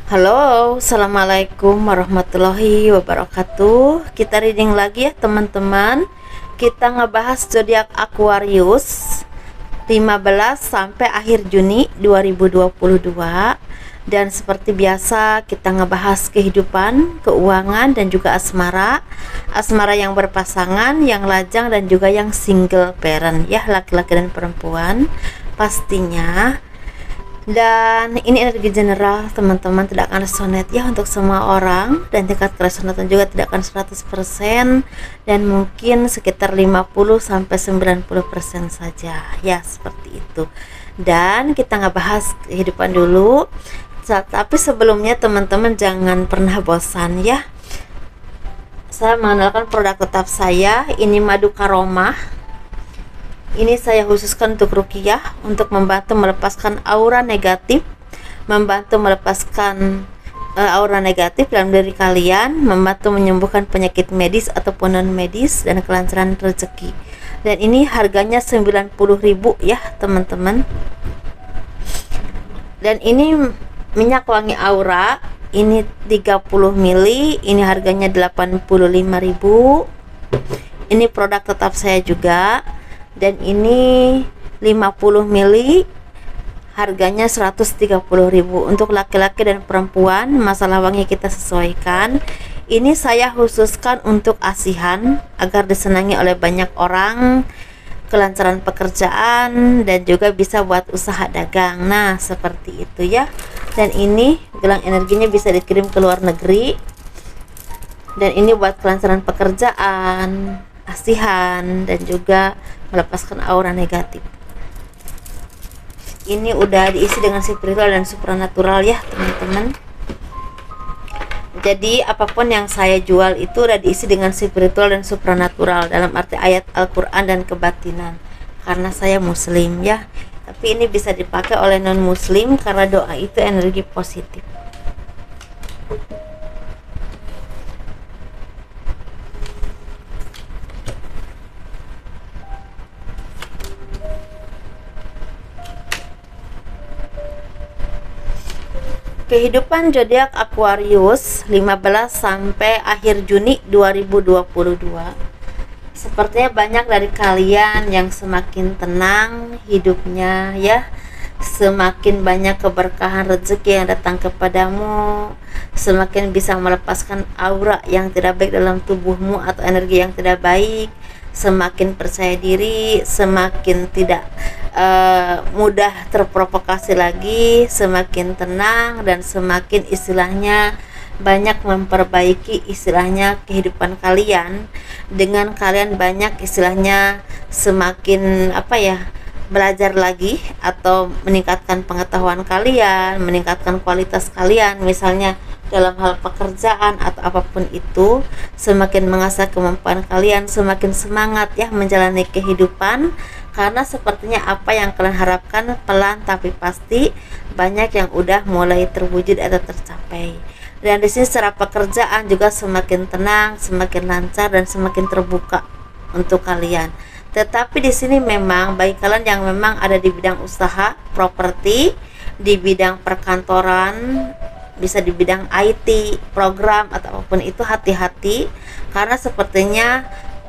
Halo, assalamualaikum warahmatullahi wabarakatuh. Kita reading lagi ya teman-teman. Kita ngebahas zodiak Aquarius 15 sampai akhir Juni 2022. Dan seperti biasa kita ngebahas kehidupan, keuangan, dan juga asmara. Asmara yang berpasangan, yang lajang, dan juga yang single parent ya, laki-laki dan perempuan pastinya. Dan ini energi general teman-teman, tidak akan resonate ya untuk semua orang, dan tingkat keresonatan juga tidak akan 100%, dan mungkin sekitar 50-90% saja ya, seperti itu. Dan kita nggak bahas kehidupan dulu, tapi sebelumnya teman-teman jangan pernah bosan ya. Saya mengenalkan produk tetap saya, ini madu karomah. Ini saya khususkan untuk ruqyah, untuk membantu melepaskan aura negatif, membantu melepaskan aura negatif dalam diri kalian, membantu menyembuhkan penyakit medis ataupun non medis, dan kelancaran rezeki. Dan ini harganya 90.000 ya teman-teman. Dan ini minyak wangi aura, ini 30 ml, ini harganya 85.000. Ini produk tetap saya juga. Dan ini 50 ml, harganya 130.000. Untuk laki-laki dan perempuan, masalah wangi kita sesuaikan. Ini saya khususkan untuk asihan agar disenangi oleh banyak orang, kelancaran pekerjaan, dan juga bisa buat usaha dagang. Nah seperti itu ya. Dan ini gelang energinya bisa dikirim ke luar negeri. Dan ini buat kelancaran pekerjaan, asihan, dan juga melepaskan aura negatif. Ini udah diisi dengan spiritual dan supranatural ya teman-teman. Jadi apapun yang saya jual itu udah diisi dengan spiritual dan supranatural, dalam arti ayat Al-Quran dan kebatinan, karena saya muslim ya. Tapi ini bisa dipakai oleh non muslim karena doa itu energi positif. Kehidupan zodiak Aquarius 15 sampai akhir Juni 2022. Sepertinya banyak dari kalian yang semakin tenang hidupnya ya. Semakin banyak keberkahan rezeki yang datang kepadamu, semakin bisa melepaskan aura yang tidak baik dalam tubuhmu atau energi yang tidak baik, semakin percaya diri, semakin tidak mudah terprovokasi lagi, semakin tenang, dan semakin istilahnya banyak memperbaiki istilahnya kehidupan kalian, dengan kalian banyak istilahnya semakin belajar lagi atau meningkatkan pengetahuan kalian, meningkatkan kualitas kalian, misalnya dalam hal pekerjaan atau apapun itu, semakin mengasah kemampuan kalian, semakin semangat ya menjalani kehidupan, karena sepertinya apa yang kalian harapkan pelan tapi pasti banyak yang udah mulai terwujud atau tercapai. Dan di sini secara pekerjaan juga semakin tenang, semakin lancar, dan semakin terbuka untuk kalian. Tetapi di sini memang bagi kalian yang memang ada di bidang usaha, properti, di bidang perkantoran, bisa di bidang IT, program atau apapun itu, hati-hati, karena sepertinya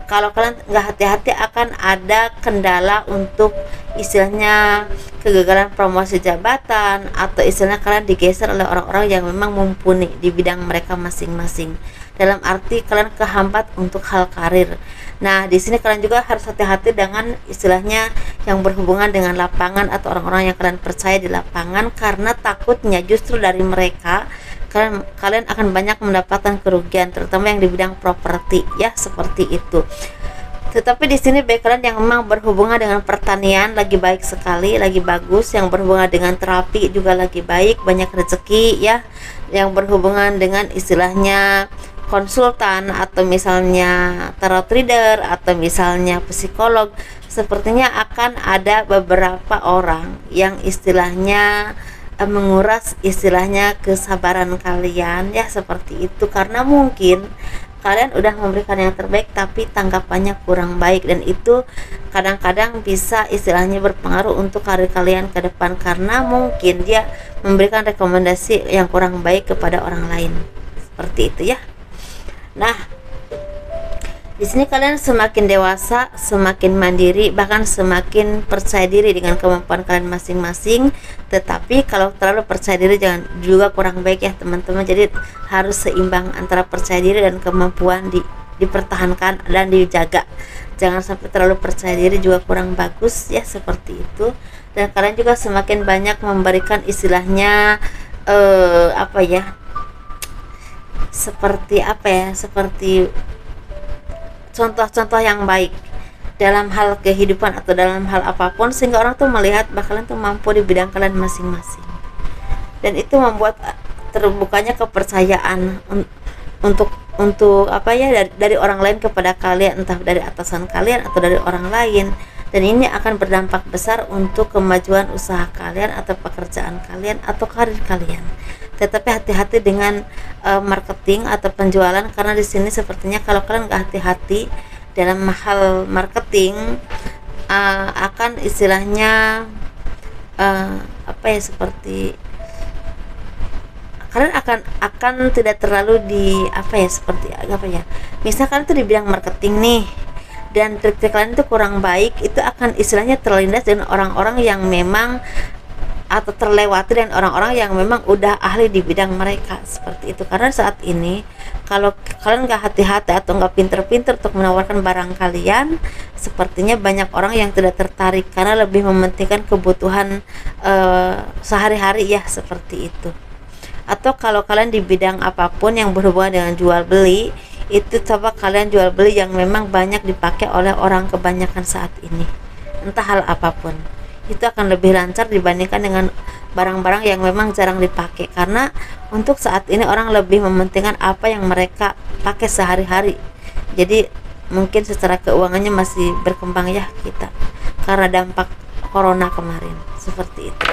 kalau kalian nggak hati-hati akan ada kendala untuk istilahnya kegagalan promosi jabatan, atau istilahnya kalian digeser oleh orang-orang yang memang mumpuni di bidang mereka masing-masing, dalam arti kalian kehambat untuk hal karir. Nah di sini kalian juga harus hati-hati dengan istilahnya yang berhubungan dengan lapangan atau orang-orang yang kalian percaya di lapangan, karena takutnya justru dari mereka kalian akan banyak mendapatkan kerugian, terutama yang di bidang properti ya, seperti itu. Tetapi di sini bagi kalian yang memang berhubungan dengan pertanian lagi baik sekali, lagi bagus. Yang berhubungan dengan terapi juga lagi baik, banyak rezeki ya. Yang berhubungan dengan istilahnya konsultan, atau misalnya tarot reader, atau misalnya psikolog, sepertinya akan ada beberapa orang yang istilahnya menguras istilahnya kesabaran kalian ya, seperti itu. Karena mungkin kalian udah memberikan yang terbaik tapi tanggapannya kurang baik, dan itu kadang-kadang bisa istilahnya berpengaruh untuk karir kalian ke depan, karena mungkin dia memberikan rekomendasi yang kurang baik kepada orang lain, seperti itu ya. Nah, di sini kalian semakin dewasa, semakin mandiri, bahkan semakin percaya diri dengan kemampuan kalian masing-masing. Tetapi kalau terlalu percaya diri jangan juga kurang baik ya teman-teman. Jadi harus seimbang antara percaya diri dan kemampuan dipertahankan dan dijaga. Jangan sampai terlalu percaya diri juga kurang bagus ya, seperti itu. Dan kalian juga semakin banyak memberikan istilahnya seperti contoh-contoh yang baik dalam hal kehidupan atau dalam hal apapun, sehingga orang tuh melihat kalian tuh mampu di bidang kalian masing-masing, dan itu membuat terbukanya kepercayaan untuk dari orang lain kepada kalian, entah dari atasan kalian atau dari orang lain, dan ini akan berdampak besar untuk kemajuan usaha kalian atau pekerjaan kalian atau karir kalian. Tetapi hati-hati dengan marketing atau penjualan, karena di sini sepertinya kalau kalian nggak hati-hati dalam hal marketing akan istilahnya seperti kalian akan tidak terlalu misalkan itu di bidang marketing nih, dan trik-trik kalian itu kurang baik, itu akan istilahnya terlindas dengan orang-orang yang memang atau terlewati dan orang-orang yang memang udah ahli di bidang mereka, seperti itu. Karena saat ini kalau kalian nggak hati-hati atau nggak pinter-pinter untuk menawarkan barang kalian, sepertinya banyak orang yang tidak tertarik karena lebih mementingkan kebutuhan sehari-hari ya, seperti itu. Atau kalau kalian di bidang apapun yang berhubungan dengan jual beli, itu coba kalian jual beli yang memang banyak dipakai oleh orang kebanyakan saat ini, entah hal apapun. Itu akan lebih lancar dibandingkan dengan barang-barang yang memang jarang dipakai, karena untuk saat ini orang lebih mementingkan apa yang mereka pakai sehari-hari. Jadi mungkin secara keuangannya masih berkembang ya kita, karena dampak corona kemarin, seperti itu.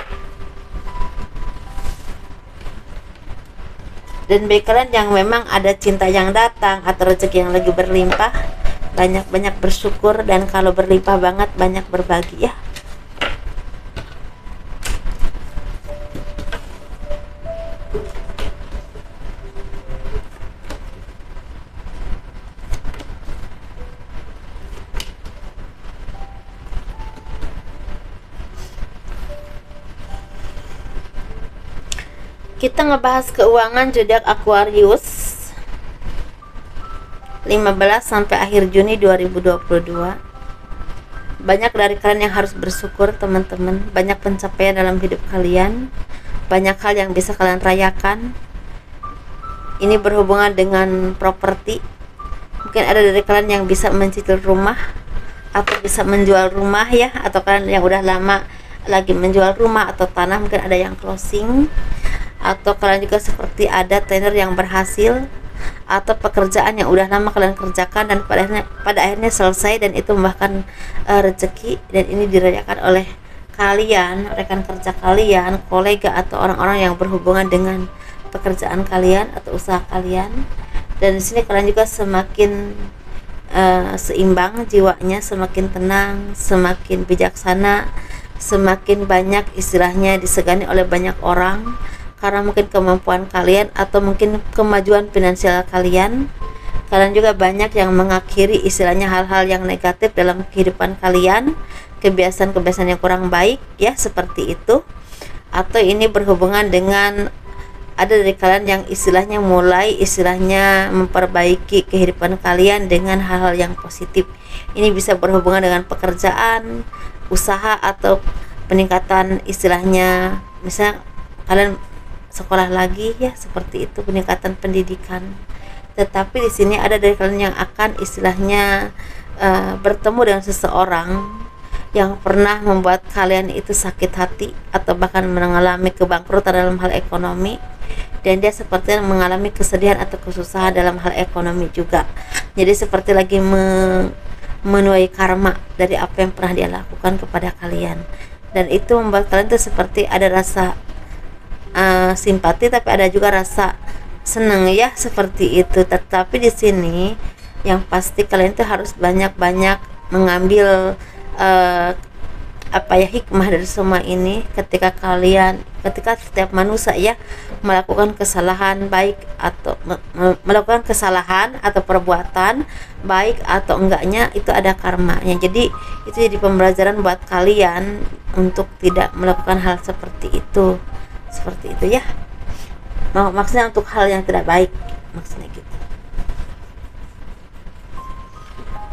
Dan bagi kalian yang memang ada cinta yang datang atau rezeki yang lagi berlimpah, banyak-banyak bersyukur, dan kalau berlimpah banget banyak berbagi ya. Kita ngebahas keuangan zodiak Aquarius 15 sampai akhir Juni 2022. Banyak dari kalian yang harus bersyukur teman-teman, banyak pencapaian dalam hidup kalian, banyak hal yang bisa kalian rayakan. Ini berhubungan dengan properti. Mungkin ada dari kalian yang bisa mencicil rumah atau bisa menjual rumah ya, atau kalian yang udah lama lagi menjual rumah atau tanah, mungkin ada yang closing. Atau kalian juga seperti ada trainer yang berhasil, atau pekerjaan yang udah lama kalian kerjakan dan pada akhirnya selesai, dan itu membawakan rezeki, dan ini dirayakan oleh kalian, rekan kerja kalian, kolega, atau orang-orang yang berhubungan dengan pekerjaan kalian atau usaha kalian. Dan di sini kalian juga semakin seimbang jiwanya, semakin tenang, semakin bijaksana, semakin banyak istilahnya disegani oleh banyak orang, karena mungkin kemampuan kalian atau mungkin kemajuan finansial kalian. Kalian juga banyak yang mengakhiri istilahnya hal-hal yang negatif dalam kehidupan kalian, kebiasaan-kebiasaan yang kurang baik ya, seperti itu. Atau ini berhubungan dengan ada dari kalian yang istilahnya mulai memperbaiki kehidupan kalian dengan hal-hal yang positif. Ini bisa berhubungan dengan pekerjaan, usaha, atau peningkatan istilahnya, misalnya kalian sekolah lagi ya, seperti itu, peningkatan pendidikan. Tetapi di sini ada dari kalian yang akan istilahnya bertemu dengan seseorang yang pernah membuat kalian itu sakit hati atau bahkan mengalami kebangkrutan dalam hal ekonomi, dan dia sepertinya mengalami kesedihan atau kesusahan dalam hal ekonomi juga. Jadi seperti lagi menuai karma dari apa yang pernah dia lakukan kepada kalian, dan itu membuat kalian tuh seperti ada rasa simpati, tapi ada juga rasa seneng ya seperti itu. Tetapi di sini yang pasti kalian tuh harus banyak-banyak mengambil hikmah dari semua ini ketika setiap manusia ya melakukan kesalahan baik atau melakukan kesalahan atau perbuatan baik atau enggaknya, itu ada karmanya. Jadi itu jadi pembelajaran buat kalian untuk tidak melakukan hal seperti itu ya. Maksudnya untuk hal yang tidak baik, maksudnya gitu.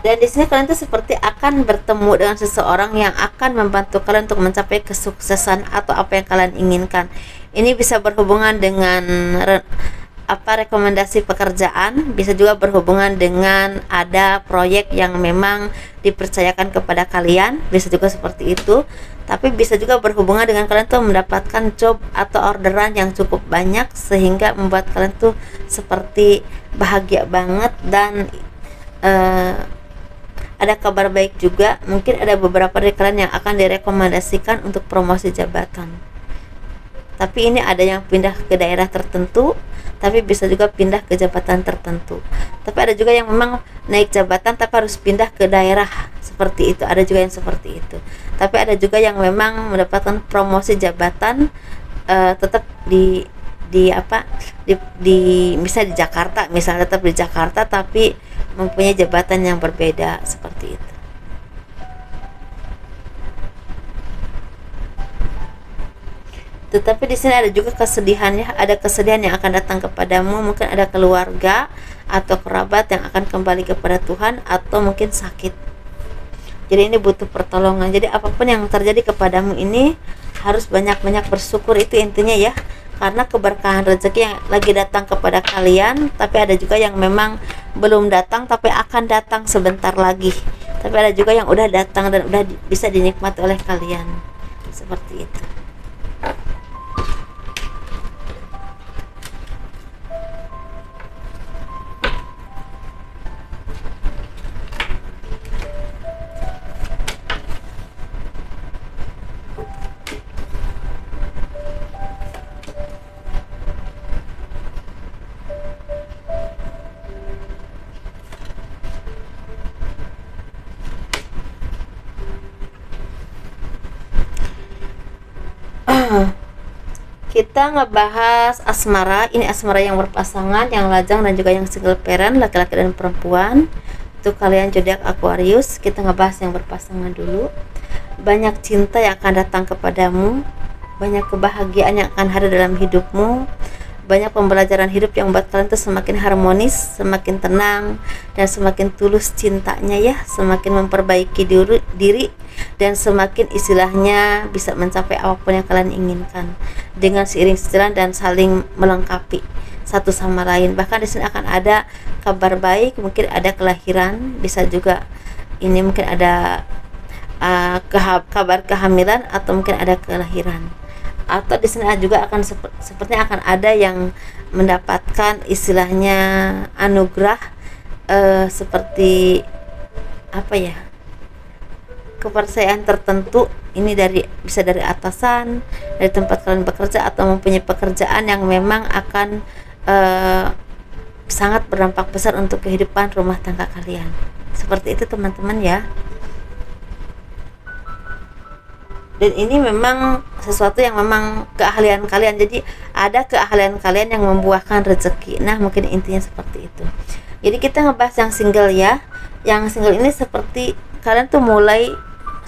Dan di sini kalian tuh seperti akan bertemu dengan seseorang yang akan membantu kalian untuk mencapai kesuksesan atau apa yang kalian inginkan. Ini bisa berhubungan dengan rekomendasi pekerjaan, bisa juga berhubungan dengan ada proyek yang memang dipercayakan kepada kalian, bisa juga seperti itu. Tapi bisa juga berhubungan dengan kalian tuh mendapatkan job atau orderan yang cukup banyak sehingga membuat kalian tuh seperti bahagia banget. Dan ada kabar baik juga, mungkin ada beberapa dari kalian yang akan direkomendasikan untuk promosi jabatan. Tapi ini ada yang pindah ke daerah tertentu, tapi bisa juga pindah ke jabatan tertentu. Tapi ada juga yang memang naik jabatan tapi harus pindah ke daerah seperti itu, ada juga yang seperti itu. Tapi ada juga yang memang mendapatkan promosi jabatan tetap di misalnya di Jakarta, misalnya tetap di Jakarta tapi mempunyai jabatan yang berbeda seperti itu. Tetapi di sini ada juga kesedihan ya, ada kesedihan yang akan datang kepadamu, mungkin ada keluarga atau kerabat yang akan kembali kepada Tuhan atau mungkin sakit. Jadi ini butuh pertolongan. Jadi apapun yang terjadi kepadamu ini harus banyak-banyak bersyukur, itu intinya ya. Karena keberkahan rezeki yang lagi datang kepada kalian, tapi ada juga yang memang belum datang tapi akan datang sebentar lagi. Tapi ada juga yang udah datang dan udah bisa dinikmati oleh kalian. Seperti itu. Kita ngebahas asmara. Ini asmara yang berpasangan, yang lajang dan juga yang single parent, laki-laki dan perempuan. Untuk kalian zodiak Aquarius, kita ngebahas yang berpasangan dulu. Banyak cinta yang akan datang kepadamu, banyak kebahagiaan yang akan hadir dalam hidupmu, banyak pembelajaran hidup yang membuat kalian tuh semakin harmonis, semakin tenang, dan semakin tulus cintanya ya, semakin memperbaiki diri dan semakin istilahnya bisa mencapai apapun yang kalian inginkan dengan seiring sejalan dan saling melengkapi satu sama lain. Bahkan di sini akan ada kabar baik, mungkin ada kelahiran, bisa juga ini mungkin ada kabar kehamilan atau mungkin ada kelahiran. Atau di sini juga akan sepertinya akan ada yang mendapatkan istilahnya anugerah seperti apa ya, kepercayaan tertentu. Ini bisa dari atasan, dari tempat kalian bekerja, atau mempunyai pekerjaan yang memang akan sangat berdampak besar untuk kehidupan rumah tangga kalian. Seperti itu teman-teman ya. Dan ini memang sesuatu yang memang keahlian kalian. Jadi ada keahlian kalian yang membuahkan rezeki. Nah mungkin intinya seperti itu. Jadi kita ngebahas yang single ya. Yang single ini seperti kalian tuh mulai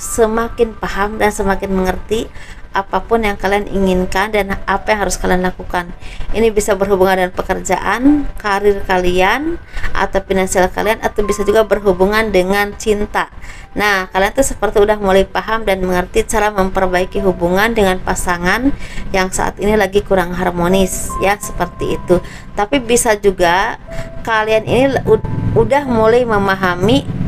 semakin paham dan semakin mengerti apapun yang kalian inginkan dan apa yang harus kalian lakukan. Ini bisa berhubungan dengan pekerjaan, karir kalian, atau finansial kalian, atau bisa juga berhubungan dengan cinta. Nah, kalian tuh seperti udah mulai paham dan mengerti cara memperbaiki hubungan dengan pasangan yang saat ini lagi kurang harmonis ya, seperti itu. Tapi bisa juga kalian ini udah mulai memahami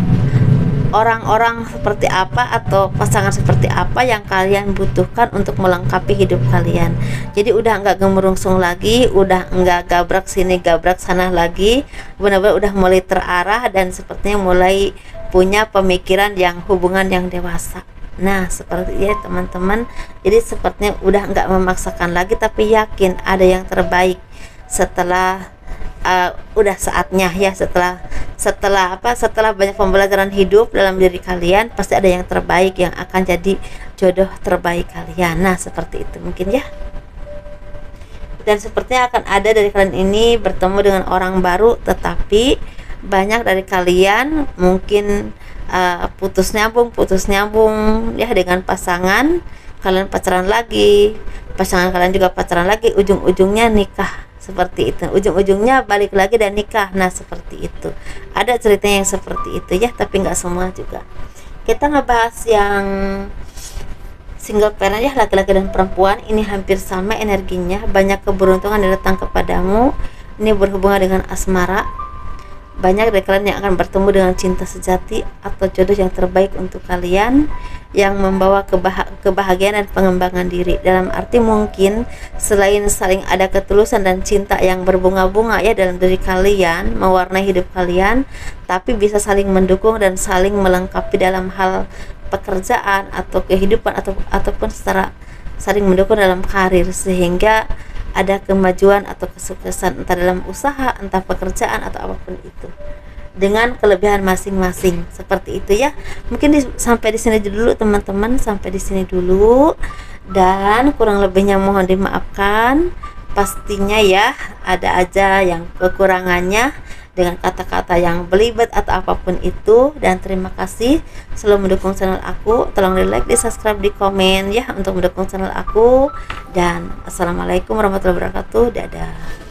orang-orang seperti apa atau pasangan seperti apa yang kalian butuhkan untuk melengkapi hidup kalian. Jadi udah nggak gemerungsung lagi, udah nggak gabrak sini gabrak sana lagi, benar-benar udah mulai terarah dan sepertinya mulai punya pemikiran yang hubungan yang dewasa. Nah seperti ya teman-teman, jadi sepertinya udah nggak memaksakan lagi tapi yakin ada yang terbaik. setelah udah saatnya ya, setelah banyak pembelajaran hidup dalam diri kalian, pasti ada yang terbaik yang akan jadi jodoh terbaik kalian. Nah seperti itu mungkin ya. Dan sepertinya akan ada dari kalian ini bertemu dengan orang baru, tetapi banyak dari kalian mungkin putus nyambung ya dengan pasangan kalian, pacaran lagi, pasangan kalian juga pacaran lagi, ujung-ujungnya nikah, seperti itu, ujung-ujungnya balik lagi dan nikah. Nah seperti itu, ada ceritanya yang seperti itu ya, tapi nggak semua juga. Kita ngebahas yang single parent ya, laki-laki dan perempuan, ini hampir sama energinya, banyak keberuntungan yang datang kepadamu. Ini berhubungan dengan asmara, banyak dari kalian yang akan bertemu dengan cinta sejati atau jodoh yang terbaik untuk kalian, yang membawa kebahagiaan dan pengembangan diri. Dalam arti mungkin selain saling ada ketulusan dan cinta yang berbunga-bunga ya dalam diri kalian, mewarnai hidup kalian, tapi bisa saling mendukung dan saling melengkapi dalam hal pekerjaan atau kehidupan, ataupun secara saling mendukung dalam karir, sehingga ada kemajuan atau kesuksesan entah dalam usaha, entah pekerjaan atau apapun itu, dengan kelebihan masing-masing. Seperti itu ya. Mungkin sampai di sini dulu teman-teman, sampai di sini dulu, dan kurang lebihnya mohon dimaafkan. Pastinya ya ada aja yang kekurangannya dengan kata-kata yang belibet atau apapun itu. Dan terima kasih selalu mendukung channel aku, tolong di like, di subscribe, di komen ya untuk mendukung channel aku. Dan assalamualaikum warahmatullahi wabarakatuh. Dadah.